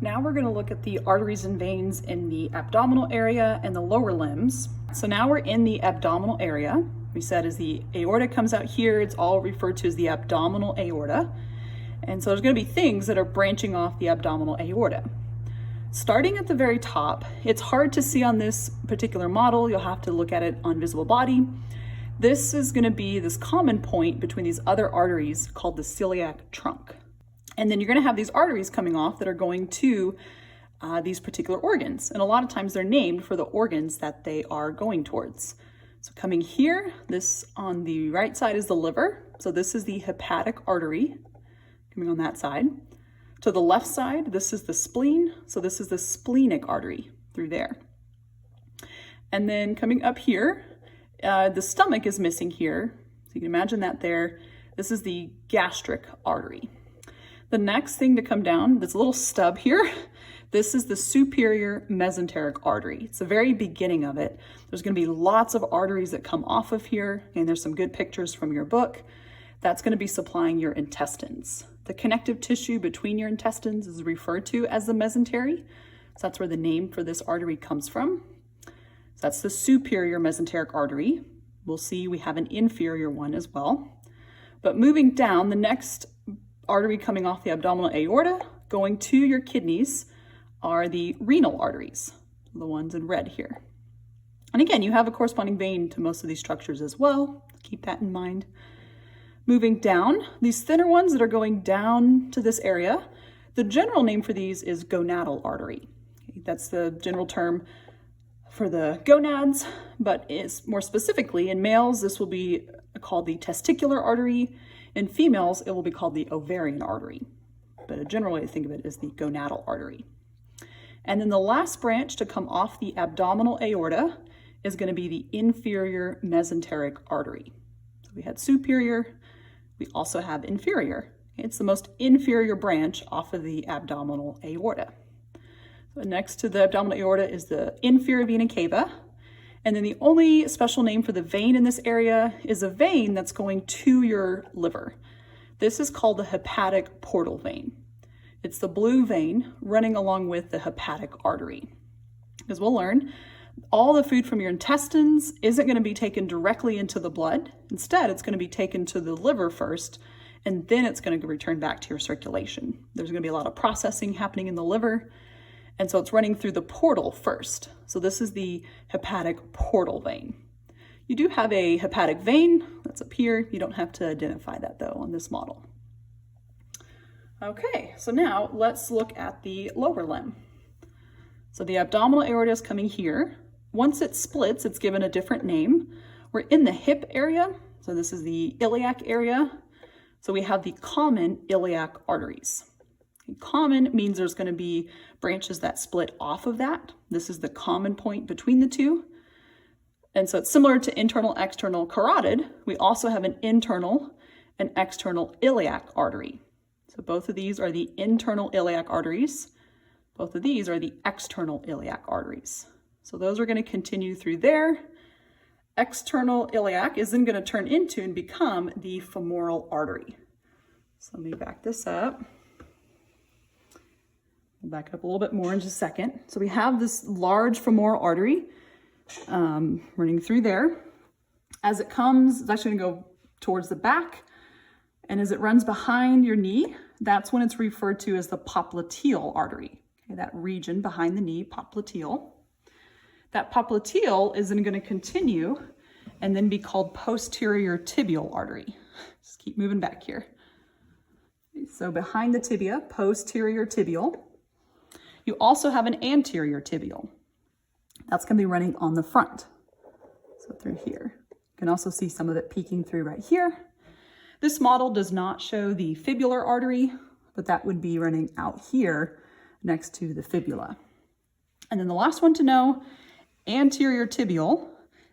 Now we're going to look at the arteries and veins in the abdominal area and the lower limbs. So now we're in the abdominal area. We said as the aorta comes out here, it's all referred to as the abdominal aorta. And so there's going to be things that are branching off the abdominal aorta. Starting at the very top, it's hard to see on this particular model. You'll have to look at it on visible body. This is going to be this common point between these other arteries called the celiac trunk. And then you're going to have these arteries coming off that are going to these particular organs. And a lot of times they're named for the organs that they are going towards. So coming here, this on the right side is the liver. So this is the hepatic artery coming on that side. To the left side, this is the spleen. So this is the splenic artery through there. And then coming up here, the stomach is missing here. So you can imagine that there. This is the gastric artery. The next thing to come down, this little stub here, this is the superior mesenteric artery. It's the very beginning of it. There's going to be lots of arteries that come off of here, and there's some good pictures from your book. That's going to be supplying your intestines. The connective tissue between your intestines is referred to as the mesentery. So that's where the name for this artery comes from. So that's the superior mesenteric artery. We'll see we have an inferior one as well. But moving down, the next artery coming off the abdominal aorta going to your kidneys are the renal arteries, the ones in red here. And again, you have a corresponding vein to most of these structures as well. Keep that in mind. Moving down, these thinner ones that are going down to this area, the general name for these is gonadal artery. Okay, that's the general term for the gonads, but is more specifically in males, this will be called the testicular artery. In females, it will be called the ovarian artery, but a general way to think of it is the gonadal artery. And then the last branch to come off the abdominal aorta is going to be the inferior mesenteric artery. So we had superior, we also have inferior. It's the most inferior branch off of the abdominal aorta. So next to the abdominal aorta is the inferior vena cava. And then the only special name for the vein in this area is a vein that's going to your liver. This is called the hepatic portal vein. It's the blue vein running along with the hepatic artery. As we'll learn, all the food from your intestines isn't going to be taken directly into the blood. Instead, it's going to be taken to the liver first, and then it's going to return back to your circulation. There's going to be a lot of processing happening in the liver. And so it's running through the portal first. So this is the hepatic portal vein. You do have a hepatic vein that's up here. You don't have to identify that though on this model. Okay, so now let's look at the lower limb. So the abdominal aorta is coming here. Once it splits, it's given a different name. We're in the hip area. So this is the iliac area. So we have the common iliac arteries. Common means there's going to be branches that split off of that. This is the common point between the two. And so it's similar to internal-external carotid. We also have an internal and external iliac artery. So both of these are the internal iliac arteries. Both of these are the external iliac arteries. So those are going to continue through there. External iliac is then going to turn into and become the femoral artery. So let me back this up. We'll back up a little bit more in just a second. So we have this large femoral artery running through there. As it comes, it's actually going to go towards the back. And as it runs behind your knee, that's when it's referred to as the popliteal artery. Okay, that region behind the knee, popliteal. That popliteal is then going to continue and then be called posterior tibial artery. Just keep moving back here. So behind the tibia, posterior tibial. You also have an anterior tibial. That's going to be running on the front. So through here. You can also see some of it peeking through right here. This model does not show the fibular artery, but that would be running out here next to the fibula. And then the last one to know, anterior tibial,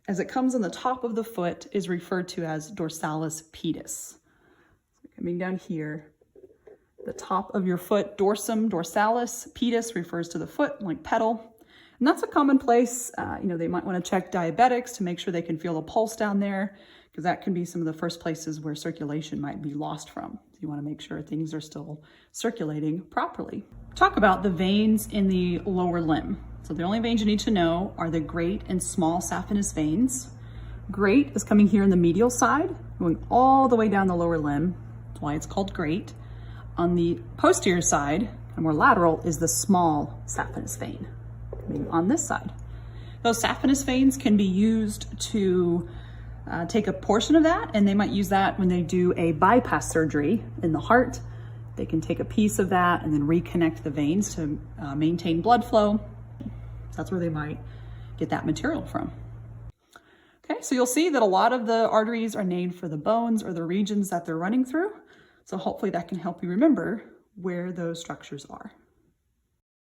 as it comes on the top of the foot, is referred to as dorsalis pedis. So coming down here, the top of your foot, dorsum dorsalis, pedis refers to the foot, like pedal. And that's a common place. They might want to check diabetics to make sure they can feel the pulse down there, because that can be some of the first places where circulation might be lost from. So you want to make sure things are still circulating properly. Talk about the veins in the lower limb. So the only veins you need to know are the great and small saphenous veins. Great is coming here in the medial side, going all the way down the lower limb. That's why it's called great. On the posterior side, and more lateral, is the small saphenous vein, coming on this side. Those saphenous veins can be used to take a portion of that, and they might use that when they do a bypass surgery in the heart. They can take a piece of that and then reconnect the veins to maintain blood flow. That's where they might get that material from. Okay, so you'll see that a lot of the arteries are named for the bones or the regions that they're running through. So hopefully that can help you remember where those structures are.